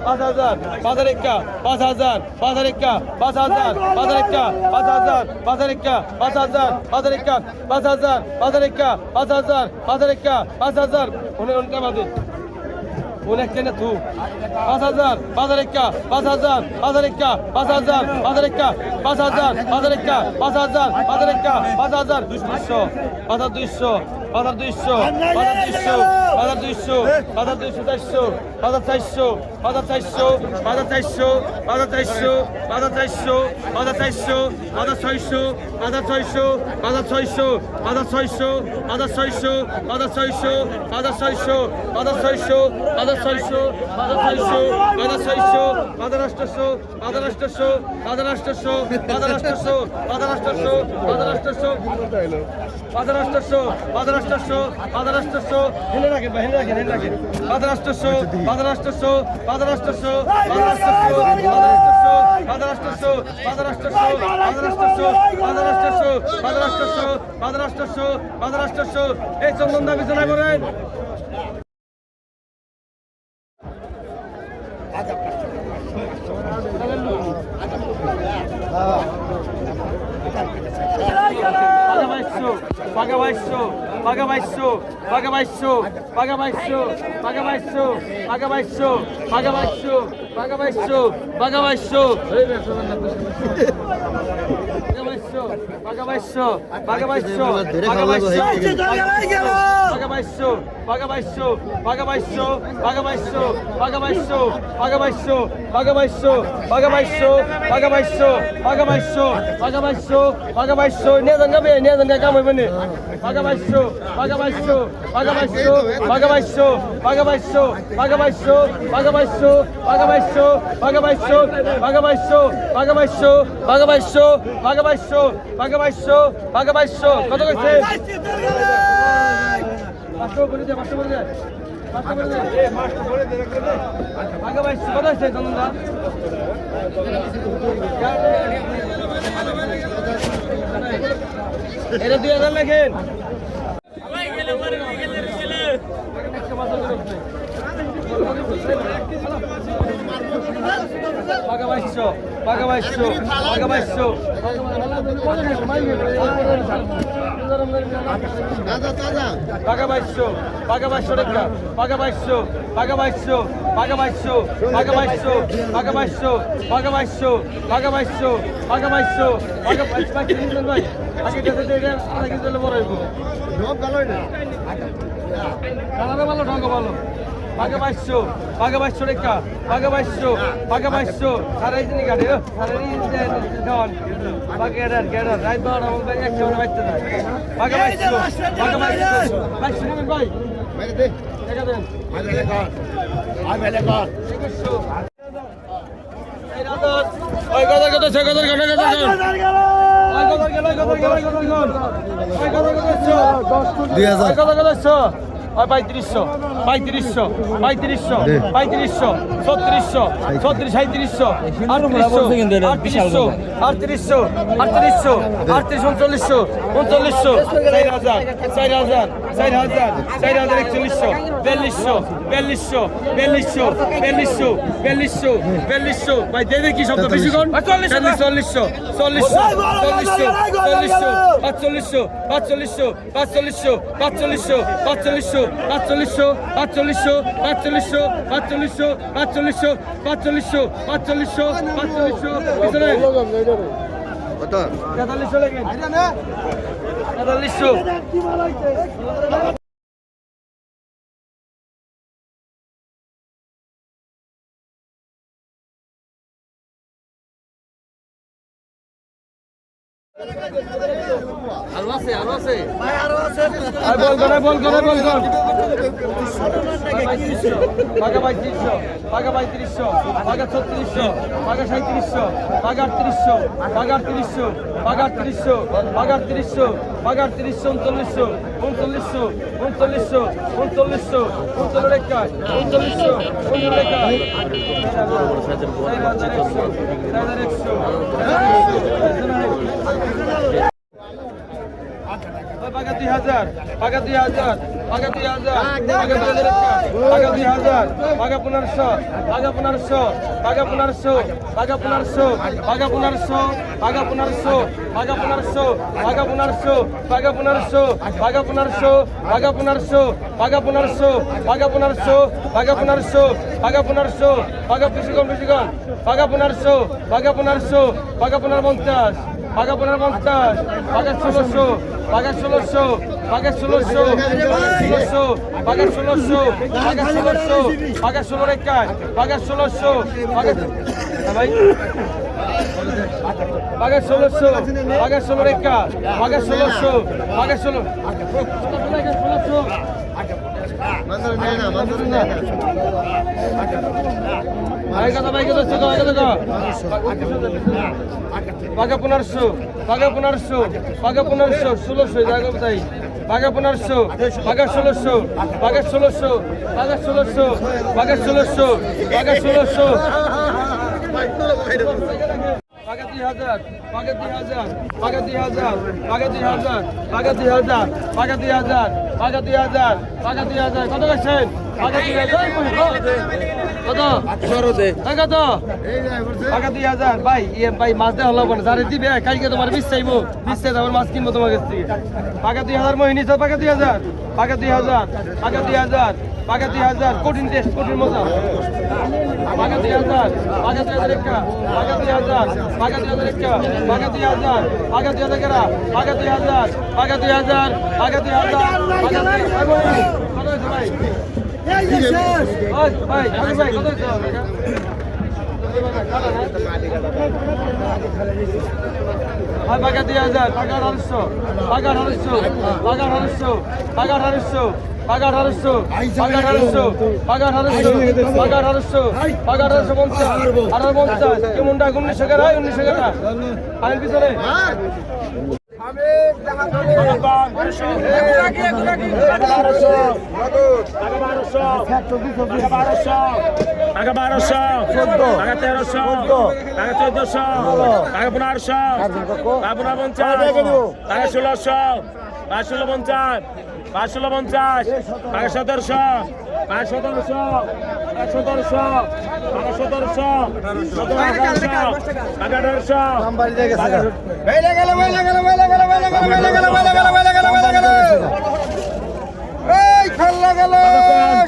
5,000 5,000 একা 5,000 5,000 একা 5,000 5,000 একা 5,000 5,000 একা 5,000 5,000 একা 5,000 5,000 একা 5,000 5,000 একা 5,000 উনটা বাদে অনেক কেন তু 5,000 5,000 একা 5,000 5,000 একা 5,000 5,000 একা 5,000 5,000 একা 5,000 5,000 একা 5,000 200 200 200 200 200 400 400 400 400 400 400 400 400 400 400 400 400 400 400 400 এই চন্দনদা বিছানা করেন কত কইছে পাঁচশো করে দে পাঁচশো করে দে কত হয়েছে চন্দনদা এটা 2,000 লেখেন পাকা 2200 পাকা 2200 পাকা 2200 টাকা পাকা 2200 পাকা 2200 পাকা 2200 পাকা 2200 পাকা 2200 পাকা 2200 পাকা 2200 পাকা 2200 পাকা 2200 ভাই আগে কাছে এটা আগে দিলে বড় হইব সব ভালোই না কালারে ভালো ঢঙ্গ ভালো পাকা 2200 পাকা 2200 টাকা পাকা 2200 পাকা 2200 সারাই দিন গাড়ি সারাই দেন পাকা গেডার রাইট বাড়া আমাদের একটা করে বাইতে যায় পাকা 2200 পাকা 2200 নেবেন ভাই বাইরে দে টাকা দেন বাইরে কর আই বেলে কর 2100 ওই কথা কথা সে কথা কথা কথা ওই কথা গেল কথা গেল কথা গেল ওই কথা কথা 2000 কথা কথা 3500 3500 3500 3500 3600 36 3700 3800 3800 3800 3800 3900 4000 4000 4000 4100 4200 ভাই দেবে কি শব্দ বেশি কোন 4000 আরো আছে ভাই আরো আছে বল করে পাকা 3500 পাকা 3500 পাকা 3600 পাকা 3700 পাকা 3800 পাকা 3800 পাকা 3800 পাকা 3800 পাকা 3800 3900 3900 রেখা 3900 রেখা 4100 2000 পাকা 2000 পাকা 2000 পাকা 2000 পাকা 1500 পাকা 1500 পাকা 1500 পাকা 1500 পাকা 1500 পাকা 1500 পাকা 1500 পাকা 1500 পাকা 1500 পাকা 1500 পাকা 1500 পাকা 1500 পাকা 1500 পাকা 1500 পাকা 1500 পাকা বেশি কম পাকা 1500 পাকা 1500 পাকা 1550 পাকা 1550 পাকা 1600 পাকা 1600 পাকা 1600 1600 পাকা 1600 পাকা 1600 পাকা 16 রেখা পাকা 1600 পাকা ভাই পাকা 1600 পাকা 16 রেখা পাকা 1600 পাকা 16 ভাই কথা পাকা 1500 পাকা 1500 পাকা 1500 1600 জায়গা তাই পাকা 1500 পাকা 1600 পাকা 1600 পাকা 1600 পাকা 1600 পাকা 1600 পাকা 2000 পাকা 2000 পাকা 2000 পাকা 2000 পাকা 2000 পাকা 2000 পাকা 2000 পাকা 2000 কত গেছেন পাকা 2000 কত কত পাকা 2000 ভাই ভাই মাছ দেওয়া হলো না যারে দিবে কালকে তোমার বিশ চাইবো বিশ চাই আমার মাছ কিনবো তোমার কাছ থেকে পাকা 2000 মোহিনী স্যার পাকা 2000 পাকা 2000 পাকা 2000 পাকা 2000 কঠিন টেস্ট কঠিন মজা পাকা 2000 পাকা 2000 একটা পাকা 2000 পাকা 2000 একটা পাকা 2000 পাকা 2000 কেরা পাকা 2000 পাকা 2000 পাকা 2000 পাকা 2000 কত হয়েছে ভাই ভাই ভাই কত হয়েছে পাকা 2000 পাকা 1800 পাকা 1800 পাকা 1800 পাকা 1800 পাকা 1800 পাকা 1800 পাকা 1800 পাকা 1800 পাকা 1850 1850 কেমনটা 1900 টাকা 1900 টাকা আইন পিছনে টাকা 1200 টাকা 1300 টাকা 1400 টাকা 1500 টাকা 1550 টাকা 1600 টাকা 1650 টাকা 1650 টাকা 1700 টাকা 1700 টাকা 1700 টাকা 1700 টাকা 1800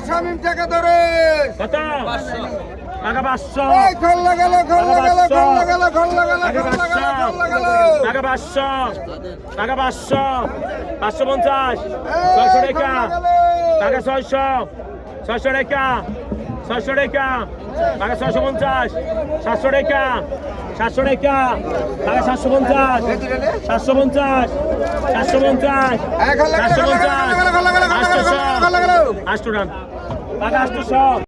শামিম টাকা ধরে কত টাকা 500 খল্লা গেল টাকা 500 টাকা 500 550 600 টাকা টাকা 600 600 টাকা 600 টাকা টাকা 650 700 টাকা 700 টাকা টাকা 750 750 750 750 800 টাকা 800